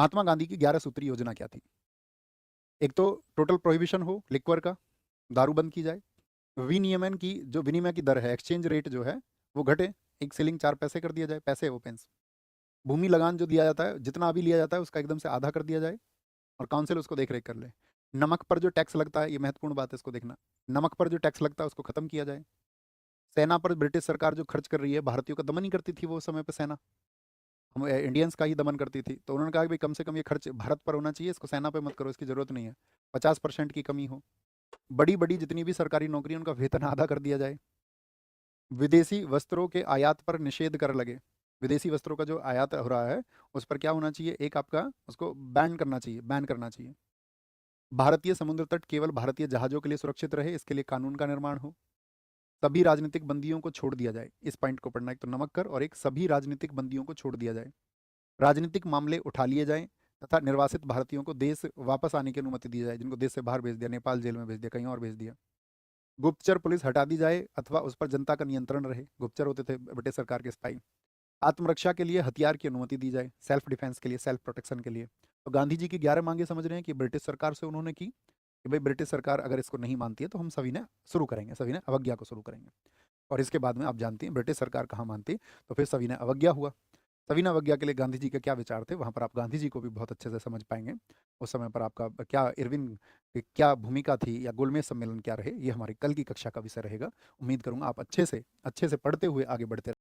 महात्मा गांधी की 11 सूत्री योजना क्या थी? एक तो टोटल प्रोहिबिशन हो लिक्वर का, दारू बंद की जाए, विनियमन की जो विनिमय की दर है, एक्सचेंज रेट जो है वो घटे, एक सिलिंग 4 पैसे कर दिया जाए, पैसे वो पेंस। भूमि लगान जो दिया जाता है, जितना अभी लिया जाता है उसका एकदम से आधा कर दिया जाए और काउंसिल उसको देख रेख कर ले। नमक पर जो टैक्स लगता है, ये महत्वपूर्ण बात है, इसको देखना। नमक पर जो टैक्स लगता है उसको खत्म किया जाए। सेना पर ब्रिटिश सरकार जो खर्च कर रही है, भारतीयों का दमन ही करती थी वो समय पे सेना, हम इंडियंस का ही दमन करती थी, तो उन्होंने कहा कि भाई कम से कम ये खर्च भारत पर होना चाहिए, इसको सेना पे मत करो, इसकी जरूरत नहीं है। 50% की कमी हो। बड़ी बड़ी जितनी भी सरकारी नौकरी उनका वेतन आधा कर दिया जाए। विदेशी वस्त्रों के आयात पर निषेध कर लगे। विदेशी वस्त्रों का जो आयात हो रहा है उस पर क्या होना चाहिए, एक आपका उसको बैन करना चाहिए, बैन करना चाहिए। भारतीय समुद्र तट केवल भारतीय जहाजों के लिए सुरक्षित रहे, इसके लिए कानून का निर्माण हो। सभी राजनीतिक बंदियों को छोड़ दिया जाए, इस पॉइंट को पढ़ना, एक तो नमक कर और एक सभी राजनीतिक बंदियों को छोड़ दिया जाए। राजनीतिक मामले उठा लिए जाएं तथा निर्वासित भारतीयों को देश वापस आने की अनुमति दी जाए, जिनको देश से बाहर भेज दिया, नेपाल जेल में भेज दिया, कहीं और भेज दिया। गुप्तचर पुलिस हटा दी जाए अथवा उस पर जनता का नियंत्रण रहे, गुप्तचर होते थे ब्रिटिश सरकार के स्पाई। आत्मरक्षा के लिए हथियार की अनुमति दी जाए, सेल्फ डिफेंस के लिए, सेल्फ प्रोटेक्शन के लिए। तो गांधी जी की 11 मांगे समझ रहे हैं कि ब्रिटिश सरकार से उन्होंने की कि भाई ब्रिटिश सरकार अगर इसको नहीं मानती है तो हम सभी ने शुरू करेंगे, सभी ने अवज्ञा को शुरू करेंगे। और इसके बाद में आप जानती हैं ब्रिटिश सरकार कहाँ मानती, तो फिर सभी ने अवज्ञा हुआ। सविनय अवज्ञा के लिए गांधी जी के क्या विचार थे, वहां पर आप गांधी जी को भी बहुत अच्छे से समझ पाएंगे। उस समय पर आपका क्या इरविन की क्या भूमिका थी या गोलमेज सम्मेलन क्या रहे, ये हमारी कल की कक्षा का विषय रहेगा। उम्मीद करूंगा आप अच्छे से पढ़ते हुए आगे बढ़ते